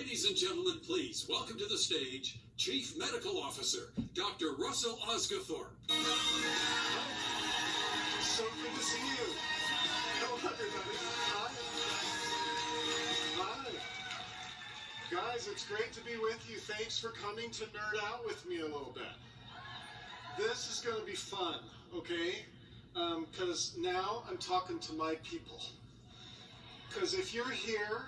Ladies and gentlemen, please welcome to the stage Chief Medical Officer, Dr. Russell Osguthorpe. So good to see you. Hello, everybody. Hi. Hi. Guys, it's great to be with you. Thanks for coming to nerd out with me a little bit. This is going to be fun, okay? Because now I'm talking to my people. Because if you're here,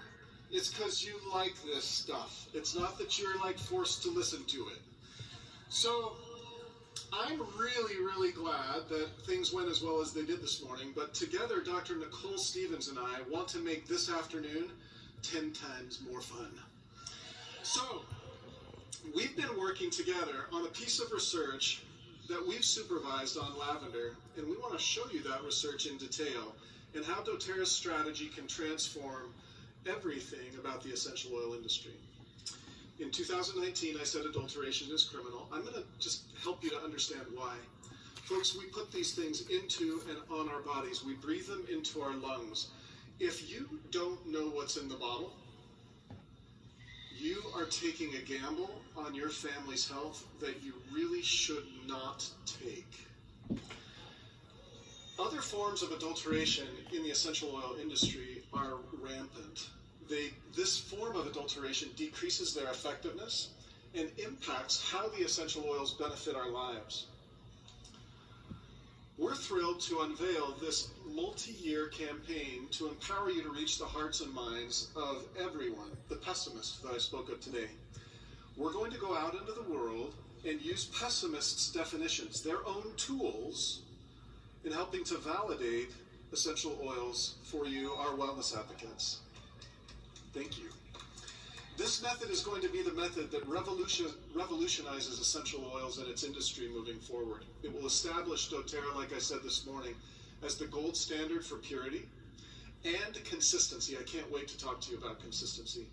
it's because you like this stuff. It's not that you're like forced to listen to it. So I'm really, really glad that things went as well as they did this morning. But together, Dr. Nicole Stevens and I want to make this afternoon 10 times more fun. So we've been working together on a piece of research that we've supervised on lavender, and we want to show you that research in detail and how dōTERRA's strategy can transform everything about the essential oil industry. In 2019, I said adulteration is criminal. I'm going to just help you to understand why. Folks, we put these things into and on our bodies. We breathe them into our lungs. If you don't know what's in the bottle, you are taking a gamble on your family's health that you really should not take. Other forms of adulteration in the essential oil industry are rampant. This form of adulteration decreases their effectiveness and impacts how the essential oils benefit our lives. We're thrilled to unveil this multi-year campaign to empower you to reach the hearts and minds of everyone, the pessimists that I spoke of today. We're going to go out into the world and use pessimists' definitions, their own tools, in helping to validate essential oils for you, our wellness advocates. Thank you. This method is going to be the method that revolutionizes essential oils and its industry moving forward. It will establish dōTERRA, like I said this morning, as the gold standard for purity and consistency. I can't wait to talk to you about consistency.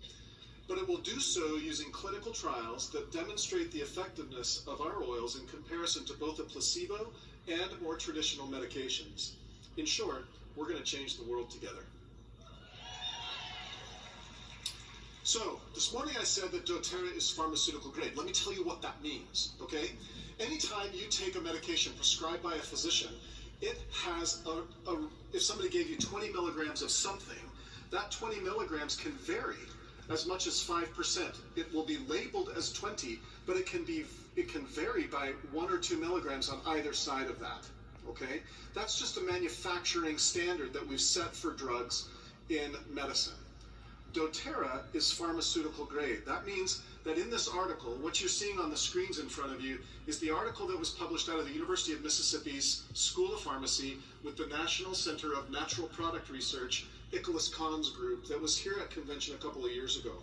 But it will do so using clinical trials that demonstrate the effectiveness of our oils in comparison to both a placebo and more traditional medications. In short, we're going to change the world together. So, this morning I said that dōTERRA is pharmaceutical grade. Let me tell you what that means, okay? Anytime you take a medication prescribed by a physician, it has if somebody gave you 20 milligrams of something, that 20 milligrams can vary as much as 5%. It will be labeled as 20, but it can vary by 1 or 2 milligrams on either side of that, okay? That's just a manufacturing standard that we've set for drugs in medicine. dōTERRA is pharmaceutical grade. That means that in this article, what you're seeing on the screens in front of you is the article that was published out of the University of Mississippi's School of Pharmacy with the National Center of Natural Product Research, Nicholas Kahn's group, that was here at convention a couple of years ago.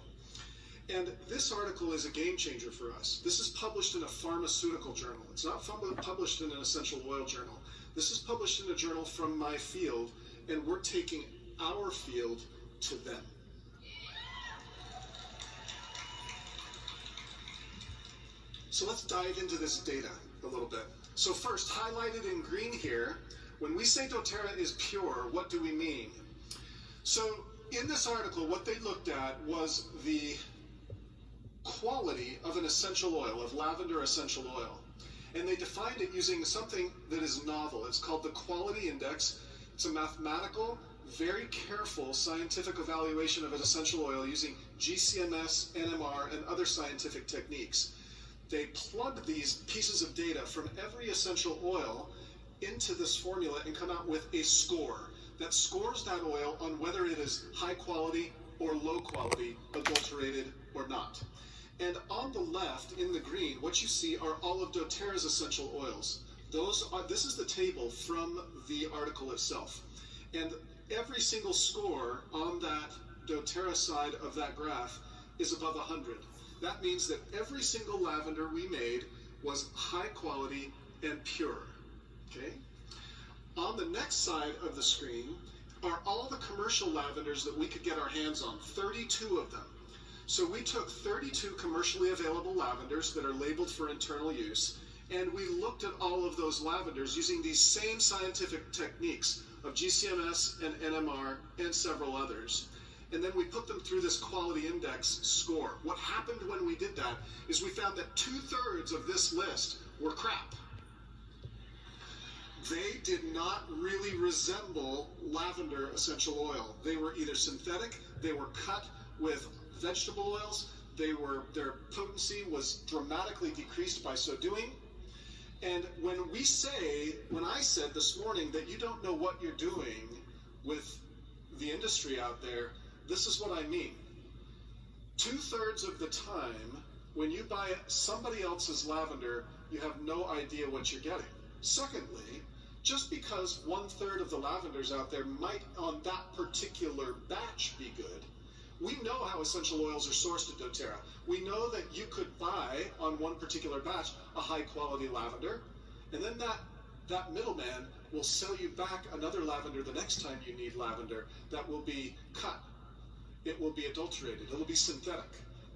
And this article is a game changer for us. This is published in a pharmaceutical journal. It's not published in an essential oil journal. This is published in a journal from my field, and we're taking our field to them. So let's dive into this data a little bit. So first, highlighted in green here, when we say dōTERRA is pure, what do we mean? So in this article, what they looked at was the quality of an essential oil, of lavender essential oil. And they defined it using something that is novel. It's called the quality index. It's a mathematical, very careful scientific evaluation of an essential oil using GCMS, NMR, and other scientific techniques. They plugged these pieces of data from every essential oil into this formula and come out with a score that scores that oil on whether it is high quality or low quality, adulterated or not. And on the left, in the green, what you see are all of dōTERRA's essential oils. This is the table from the article itself. And every single score on that dōTERRA side of that graph is above 100. That means that every single lavender we made was high quality and pure, okay? On the next side of the screen are all the commercial lavenders that we could get our hands on, 32 of them. So we took 32 commercially available lavenders that are labeled for internal use, and we looked at all of those lavenders using these same scientific techniques of GCMS and NMR and several others. and then we put them through this quality index score. What happened when we did that is we found that 2/3 of this list were crap. They did not really resemble lavender essential oil. They were either synthetic, they were cut with vegetable oils, their potency was dramatically decreased by so doing. And when I said this morning that you don't know what you're doing with the industry out there, this is what I mean. 2/3 of the time, when you buy somebody else's lavender, you have no idea what you're getting. Secondly, just because 1/3 of the lavenders out there might on that particular batch be good, we know how essential oils are sourced at dōTERRA. We know that you could buy on one particular batch a high quality lavender, and then that middleman will sell you back another lavender the next time you need lavender that will be cut. It will be adulterated. It will be synthetic.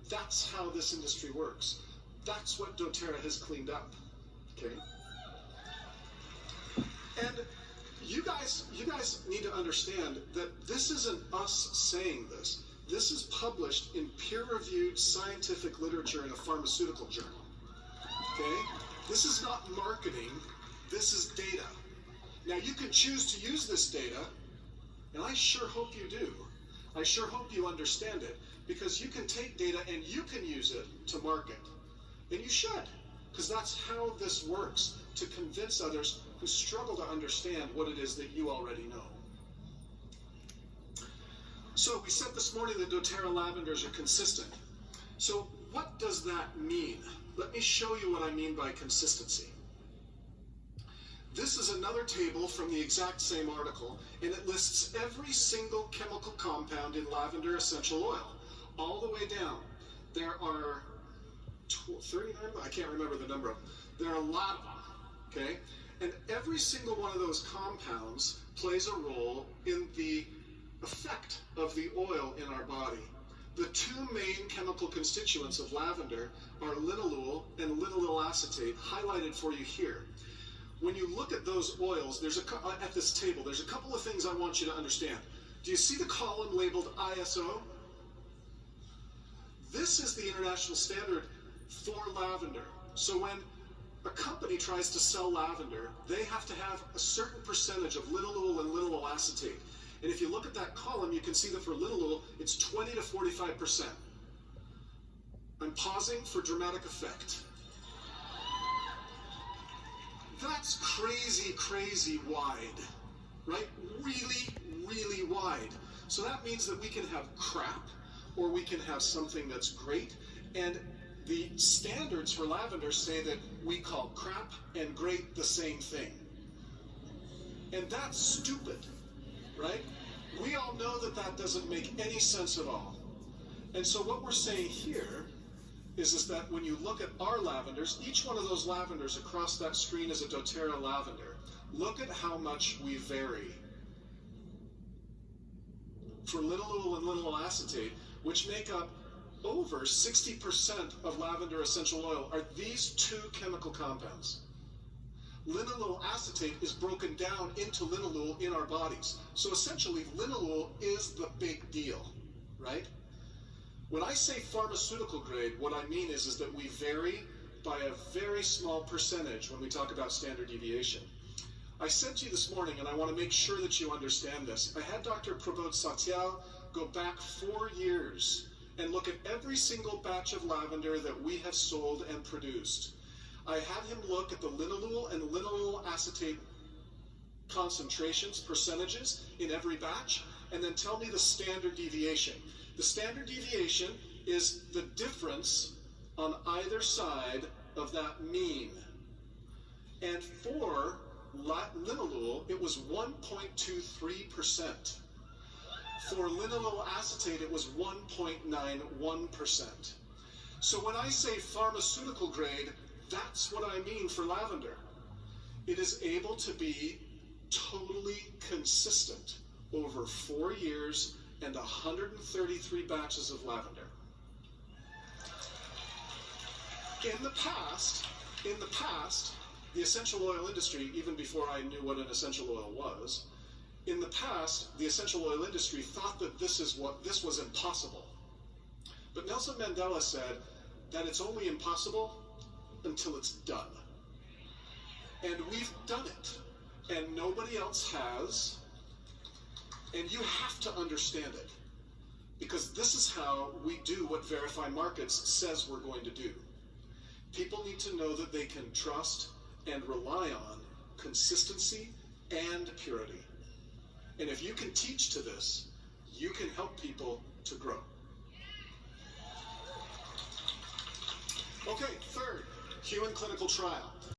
That's how this industry works. That's what dōTERRA has cleaned up. Okay? And you guys need to understand that this isn't us saying this. This is published in peer-reviewed scientific literature in a pharmaceutical journal. Okay? This is not marketing. This is data. Now, you can choose to use this data, and I sure hope you do. I sure hope you understand it, because you can take data and you can use it to market. And you should, because that's how this works, to convince others who struggle to understand what it is that you already know. So we said this morning that dōTERRA lavenders are consistent. So what does that mean? Let me show you what I mean by consistency. This is another table from the exact same article, and it lists every single chemical compound in lavender essential oil, all the way down. There are 39, I can't remember the number of them. There are a lot of them, okay? And every single one of those compounds plays a role in the effect of the oil in our body. The two main chemical constituents of lavender are linalool and linalool acetate, highlighted for you here. When you look at those oils, at this table, there's a couple of things I want you to understand. Do you see the column labeled ISO? This is the international standard for lavender. So when a company tries to sell lavender, they have to have a certain percentage of linalool and linalool acetate. And if you look at that column, you can see that for linalool, it's 20 to 45%. I'm pausing for dramatic effect. That's crazy, crazy wide, right? Really, really wide. So that means that we can have crap, or we can have something that's great. And the standards for lavender say that we call crap and great the same thing. And that's stupid, right? We all know that that doesn't make any sense at all. And so what we're saying here is that when you look at our lavenders, each one of those lavenders across that screen is a dōTERRA lavender. Look at how much we vary. For linalool and linalool acetate, which make up over 60% of lavender essential oil, are these two chemical compounds. Linalool acetate is broken down into linalool in our bodies. So essentially, linalool is the big deal, right? When I say pharmaceutical grade, what I mean is that we vary by a very small percentage when we talk about standard deviation. I said to you this morning, and I want to make sure that you understand this, I had Dr. Prabodh Satyal go back 4 years and look at every single batch of lavender that we have sold and produced. I had him look at the linalool and linalool acetate concentrations, percentages in every batch, and then tell me the standard deviation. The standard deviation is the difference on either side of that mean. And for linalool, it was 1.23%. For linalool acetate, it was 1.91%. So when I say pharmaceutical grade, that's what I mean for lavender. It is able to be totally consistent over 4 years and 133 batches of lavender. In the past, the essential oil industry, even before I knew what an essential oil was, In the past, the essential oil industry thought that this was impossible. But Nelson Mandela said that it's only impossible until it's done. And we've done it. And nobody else has. And you have to understand it. Because this is how we do what Verify Markets says we're going to do. People need to know that they can trust and rely on consistency and purity. And if you can teach to this, you can help people to grow. Okay, third, human clinical trial.